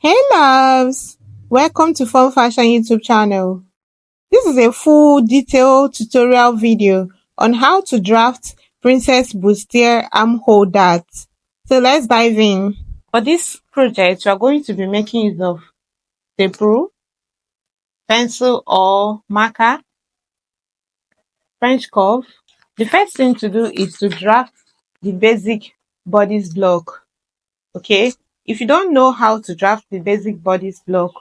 Hey loves! Welcome to Fun Fashion YouTube channel. This is a full detailed tutorial video on how to draft Princess Bustier armhole dart. So let's dive in. For this project, we are going to be making use of tape rule, pencil or marker, French curve. The first thing to do is to draft the basic bodice block. Okay, if you don't know how to draft the basic bodice block,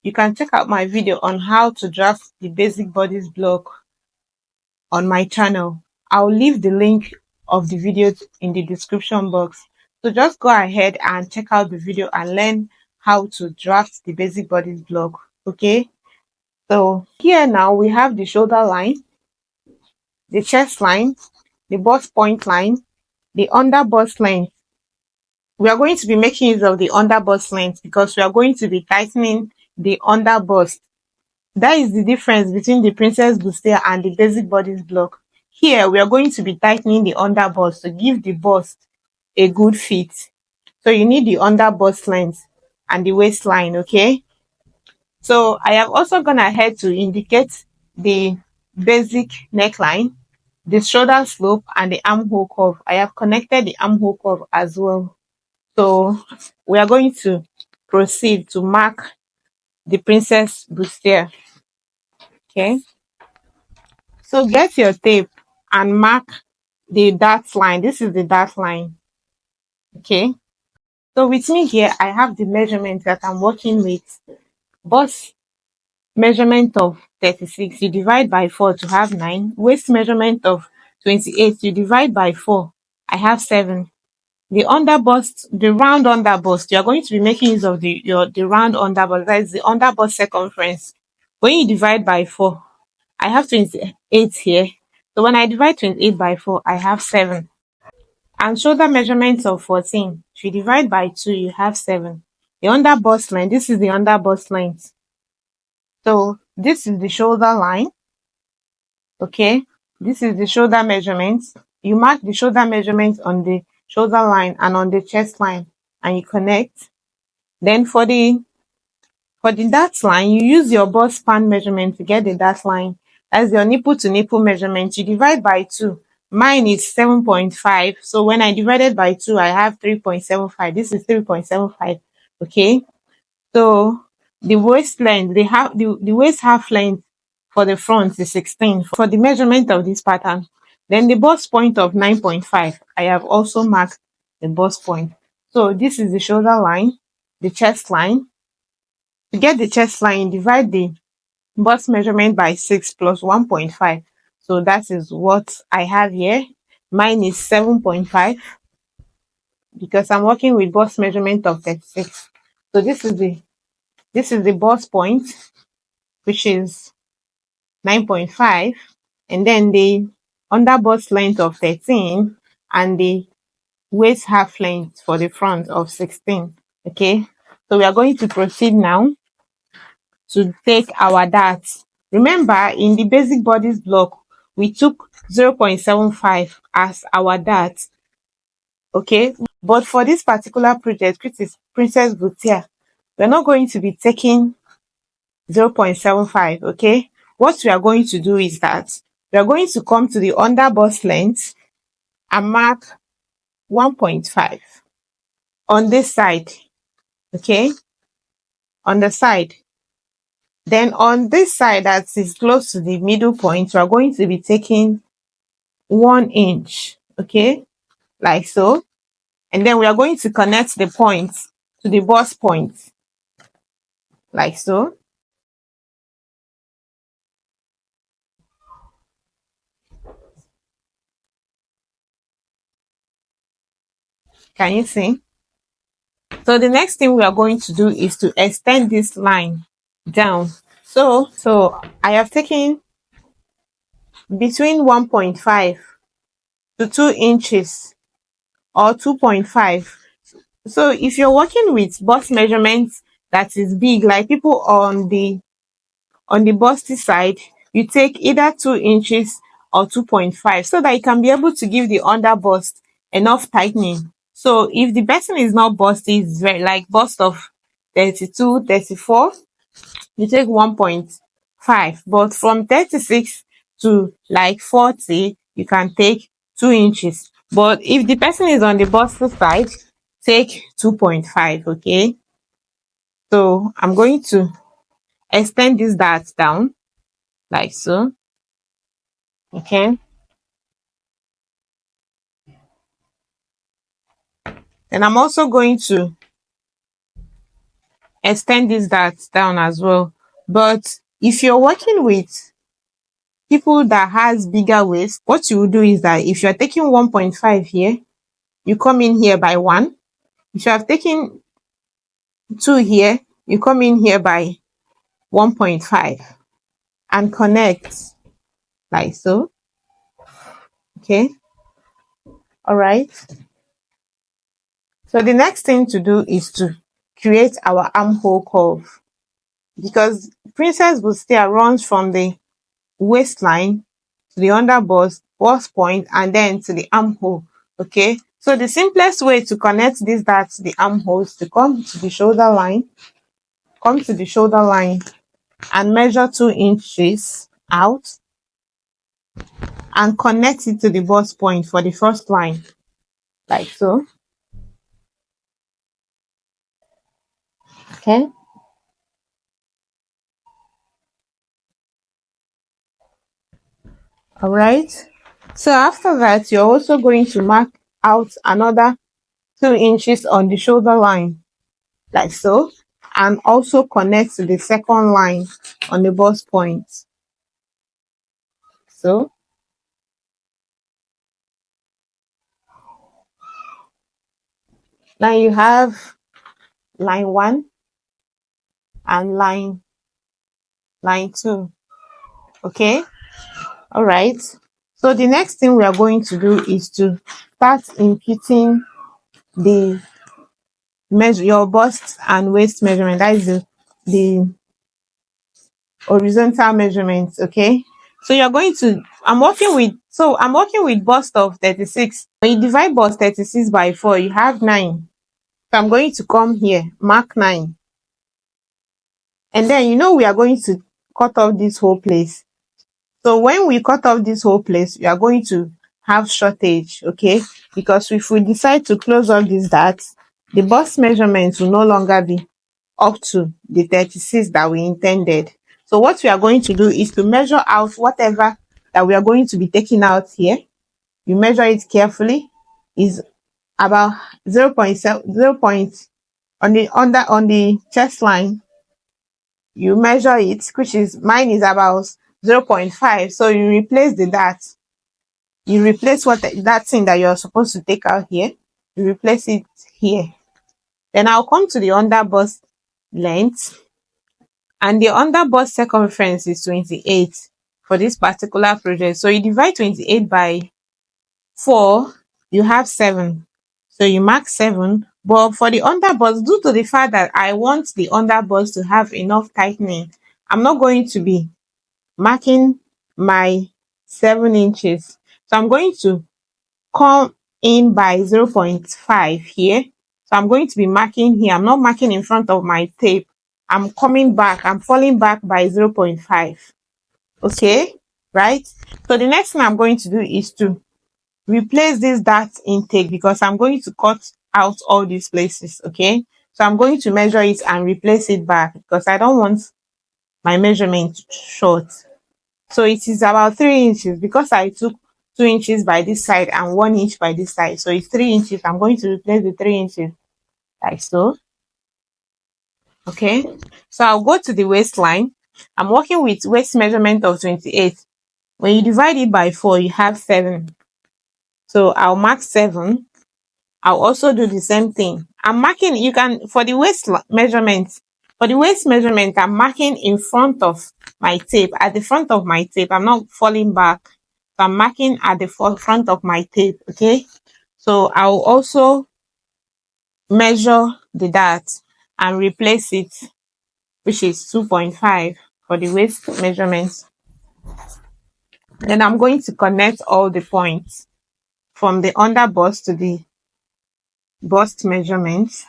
you can check out my video on how to draft the basic bodice block on my channel. I'll leave the link of the video in the description box. So just go ahead and check out the video and learn how to draft the basic bodice block. Okay, so here now we have the shoulder line, the chest line, the bust point line, the under bust length. We are going to be making use of the under bust length because we are going to be tightening the under bust. That is the difference between the Princess Bustier and the basic bodice block. Here, we are going to be tightening the under bust to give the bust a good fit. So you need the under bust length and the waistline, okay? So I have also gone ahead to indicate the basic neckline, the shoulder slope, and the armhole curve. I have connected the armhole curve as well. So we are going to proceed to mark the Princess Bustier. Okay. So get your tape and mark the dart line. This is the dart line. Okay. So with me here, I have the measurement that I'm working with. Bust measurement of 36, you divide by 4 to have 9. Waist measurement of 28, you divide by 4. I have 7. The under bust, the round under bust, you are going to be making use of the round under bust. That is the under bust circumference. When you divide by 4, I have 28 here. So when I divide 28 by 4, I have 7. And shoulder measurements of 14. If you divide by 2, you have 7. The under bust length, this is the under bust length. So this is the shoulder line. Okay, this is the shoulder measurement. You mark the shoulder measurement on the shoulder line and on the chest line, and you connect. Then for the dart line, you use your bust span measurement to get the dart line. That's your nipple to nipple measurement. You divide by 2. Mine is 7.5. So when I divided by 2, I have 3.75. This is 3.75. Okay. So the waist length, the waist half length for the front is 16 for the measurement of this pattern. Then the bust point of 9.5. I have also marked the bust point. So this is the shoulder line, the chest line. To get the chest line, divide the bust measurement by 6 plus 1.5. So that is what I have here. Mine is 7.5 because I'm working with bust measurement of 36. So this is the bust point, which is 9.5, and then the under bust length of 13 and the waist half length for the front of 16. Okay, so we are going to proceed now to take our darts. Remember, in the basic bodice block, we took 0.75 as our dart. Okay, but for this particular project, which is Princess Bustier, we're not going to be taking 0.75. Okay, what we are going to do is that we are going to come to the under bust length and mark 1.5 on this side. Okay, on the side. Then on this side that is close to the middle point, we are going to be taking 1 inch. Okay, like so. And then we are going to connect the points to the bust point, like so. Can you see? So the next thing we are going to do is to extend this line down. So I have taken between 1.5 to 2 inches or 2.5. So if you're working with bust measurements that is big, like people on the busty side, you take either 2 inches or 2.5 so that you can be able to give the under bust enough tightening. So if the person is not busty, it's very like bust of 32, 34, you take 1.5. But from 36 to like 40, you can take 2 inches. But if the person is on the buster side, take 2.5, okay? So I'm going to extend this dart down like so, okay? And I'm also going to extend this dart down as well. But if you're working with people that has bigger waist, what you will do is that if you're taking 1.5 here, you come in here by 1. If you have taken 2 here, you come in here by 1.5 and connect like so, okay? All right. So the next thing to do is to create our armhole curve, because Princess Bustier runs from the waistline to the under bust point and then to the armhole, okay? So the simplest way to connect this dart to the armhole is to come to the shoulder line, and measure 2 inches out and connect it to the bust point for the first line like so, okay? All right. So after that, you're also going to mark out another 2 inches on the shoulder line like so, and also connect to the second line on the bust point. So now you have line 1 and line 2, okay? All right. So the next thing we are going to do is to start imputing the your bust and waist measurement. That is the horizontal measurements, okay? So you're going to, I'm working with bust of 36. When you divide bust 36 by 4, you have 9. So I'm going to come here, mark 9. And then we are going to cut off this whole place. So when we cut off this whole place, we are going to have shortage, okay? Because if we decide to close off this dart, the bust measurements will no longer be up to the 36 that we intended. So what we are going to do is to measure out whatever that we are going to be taking out here. You measure it carefully. Is about 0.7 on the chest line. You measure it, which is mine is about 0.5. So you replace the dart. You replace that thing that you're supposed to take out here. You replace it here. Then I'll come to the under bust length, and the under bust circumference is 28 for this particular project. So you divide 28 by 4, you have 7. So you mark 7. But for the under bust, due to the fact that I want the under bust to have enough tightening, I'm not going to be marking my 7 inches. So I'm going to come in by 0.5 here. So I'm going to be marking here. I'm not marking in front of my tape. I'm coming back. I'm falling back by 0.5. Okay, right? So the next thing I'm going to do is to replace this dart intake, because I'm going to cut out all these places, okay? So I'm going to measure it and replace it back, because I don't want my measurement short. So it is about 3 inches, because I took 2 inches by this side and 1 inch by this side. So it's 3 inches. I'm going to replace the 3 inches like so. Okay, so I'll go to the waistline. I'm working with waist measurement of 28. When you divide it by 4, you have 7. So I'll mark 7. I'll also do the same thing. I'm marking, you can, for the waist measurement, I'm marking in front of my tape, at the front of my tape. I'm not falling back. So I'm marking at the front of my tape, okay? So I'll also measure the dart and replace it, which is 2.5 for the waist measurement. Then I'm going to connect all the points from the under bust to the bust measurement,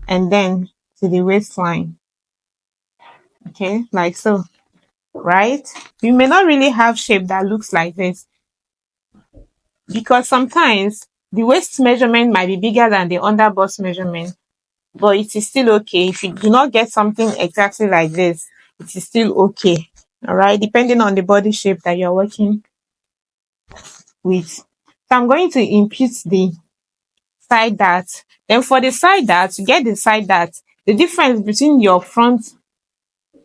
and then to the waistline. Okay, like so, right? You may not really have shape that looks like this because sometimes the waist measurement might be bigger than the under bust measurement, but it is still okay. If you do not get something exactly like this, it is still okay. All right, depending on the body shape that you're working with. So I'm going to impute the side dart. Then for the side dart, to get the side dart, the difference between your front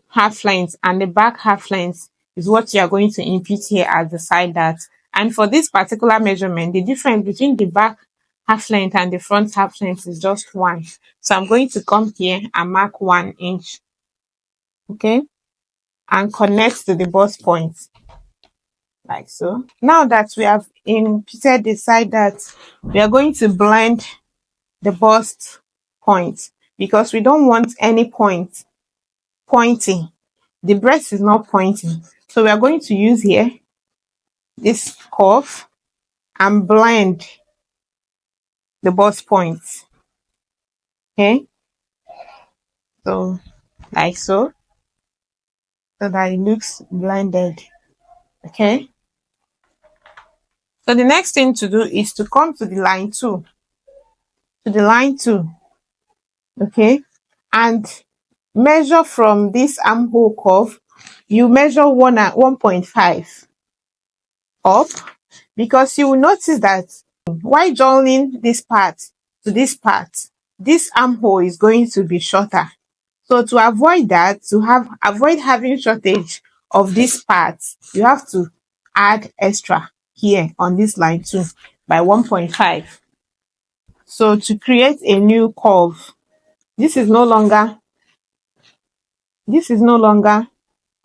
half length and the back half length is what you are going to impute here as the side dart. And for this particular measurement, the difference between the back half length and the front half length is just 1. So I'm going to come here and mark 1 inch. Okay, and connect to the bust point like so. Now that we have imputed the side dart, we are going to blend the bust point because we don't want any point pointing. The breast is not pointing. So we are going to use here this curve and blend the bust points. Okay, so like so, so that it looks blended. Okay, so the next thing to do is to come to the line 2, okay, and measure from this armhole curve. You measure 1 at 1.5 up, because you will notice that while joining this part to this part, this armhole is going to be shorter. So to avoid that, avoid having shortage of this part, you have to add extra here on this line 2 by 1.5. So to create a new curve, this is no longer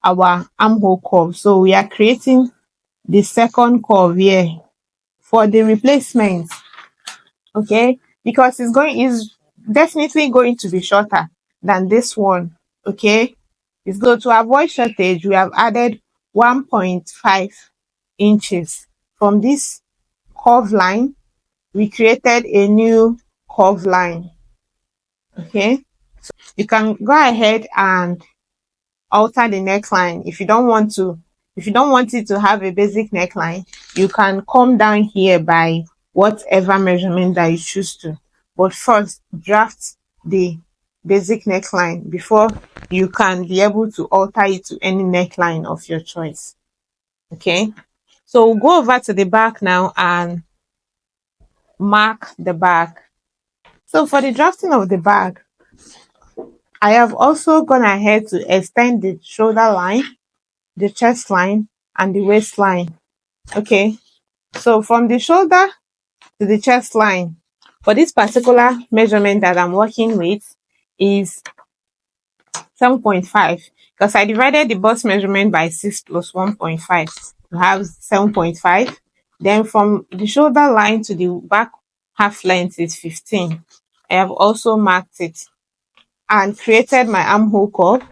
our armhole curve. So we are creating the second curve here for the replacement. Okay, because is definitely going to be shorter than this one. Okay, it's good. To avoid shortage, we have added 1.5 inches from this curve line. We created a new curve line. Okay, so you can go ahead and alter the neckline. If you don't want it to have a basic neckline, you can come down here by whatever measurement that you choose to. But first, draft the basic neckline before you can be able to alter it to any neckline of your choice. Okay, so we'll go over to the back now and mark the back. So for the drafting of the back, I have also gone ahead to extend the shoulder line, the chest line, and the waistline. Okay, so from the shoulder to the chest line, for this particular measurement that I'm working with is 7.5, because I divided the bust measurement by 6 plus 1.5 to have 7.5. Then from the shoulder line to the back half length is 15. I have also marked it and created my armhole curve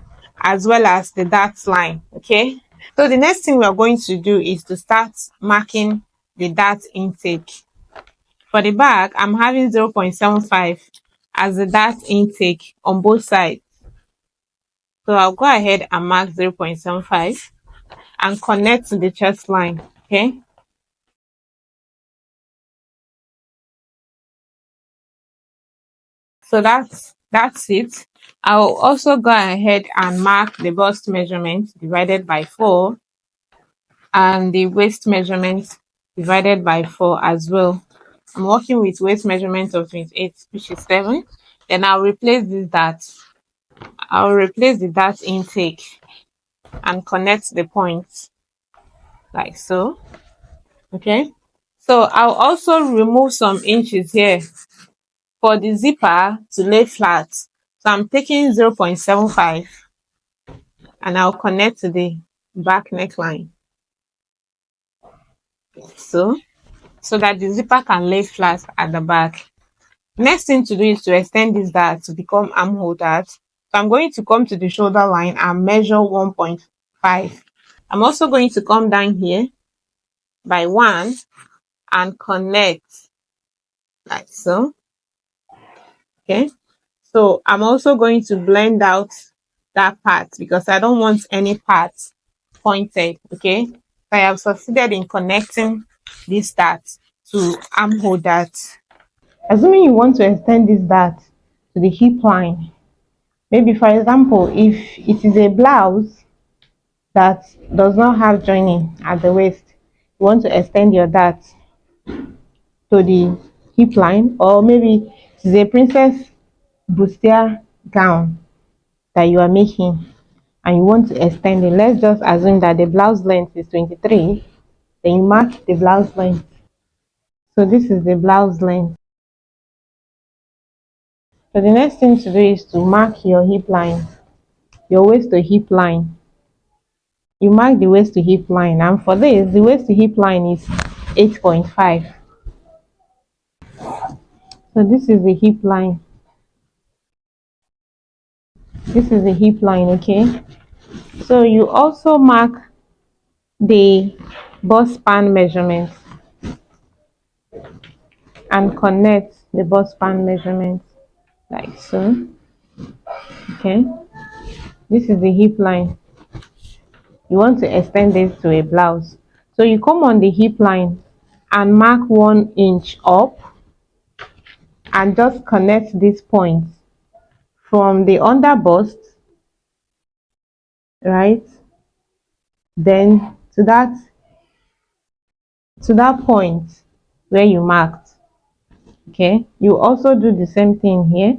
as well as the dart line. Okay, so the next thing we are going to do is to start marking the dart intake. For the back, I'm having 0.75 as the dart intake on both sides. So I'll go ahead and mark 0.75 and connect to the chest line. Okay, so that's it. I'll also go ahead and mark the bust measurement divided by 4 and the waist measurement divided by 4 as well. I'm working with waist measurement of 28, which is 7. Then I'll replace this dart. I'll replace the dart intake and connect the points like so. Okay, so I'll also remove some inches here for the zipper to lay flat. So I'm taking 0.75 and I'll connect to the back neckline. So that the zipper can lay flat at the back. Next thing to do is to extend this dart to become armhole dart. So I'm going to come to the shoulder line and measure 1.5. I'm also going to come down here by 1 and connect like so. Okay, So I'm also going to blend out that part because I don't want any parts pointed. Okay. So I have succeeded in connecting this dart to armhole dart. Assuming you want to extend this dart to the hip line, maybe for example, if it is a blouse that does not have joining at the waist, you want to extend your dart to the hip line, or maybe it is a princess bustier gown that you are making and you want to extend it. Let's just assume that the blouse length is 23, then you mark the blouse length. So this is the blouse length. So the next thing to do is to mark your hip line, your waist to hip line. You mark the waist to hip line, and for this, the waist to hip line is 8.5. So this is the hip line. This is the hip line, okay? So you also mark the bust span measurement and connect the bust span measurement like so. Okay, this is the hip line. You want to extend this to a blouse, so you come on the hip line and mark 1 inch up and just connect this point from the under bust, right, then to that point where you marked. Okay, you also do the same thing here.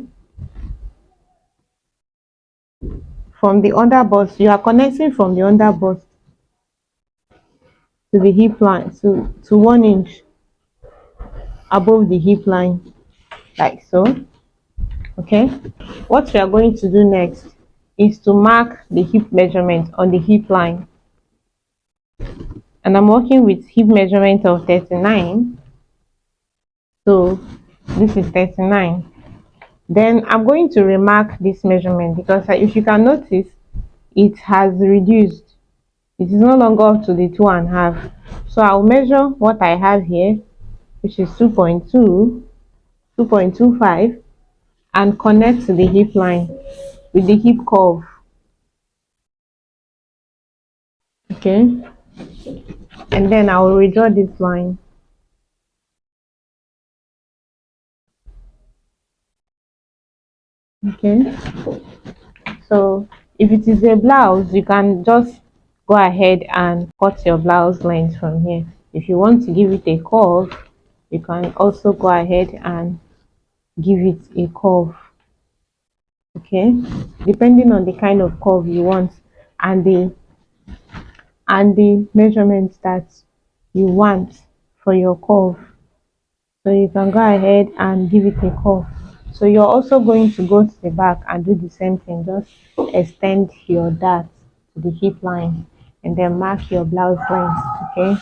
From the under bust, you are connecting from the under bust to the hip line, to 1 inch above the hip line like so. Okay, what we are going to do next is to mark the hip measurement on the hip line, and I'm working with hip measurement of 39. So this is 39. Then I'm going to remark this measurement because if you can notice, it has reduced. It is no longer up to the 2.5. So I'll measure what I have here, which is 2.25, and connect to the hip line with the hip curve. Okay, and then I will redraw this line. Okay, so if it is a blouse, you can just go ahead and cut your blouse length from here. If you want to give it a curve, you can also go ahead and give it a curve. Okay, depending on the kind of curve you want and the measurements that you want for your curve. So you can go ahead and give it a curve. So you're also going to go to the back and do the same thing. Just extend your dart to the hip line and then mark your blouse length. Okay,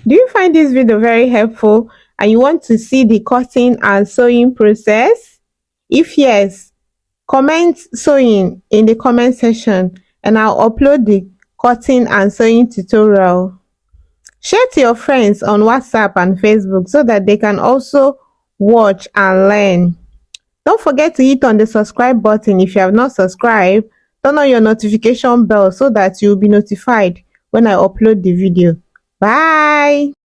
do you find this video very helpful and you want to see the cutting and sewing process? If yes, comment sewing in the comment section and I'll upload the cutting and sewing tutorial. Share to your friends on WhatsApp and Facebook so that they can also watch and learn. Don't forget to hit on the subscribe button if you have not subscribed. Turn on your notification bell so that you'll be notified when I upload the video. Bye!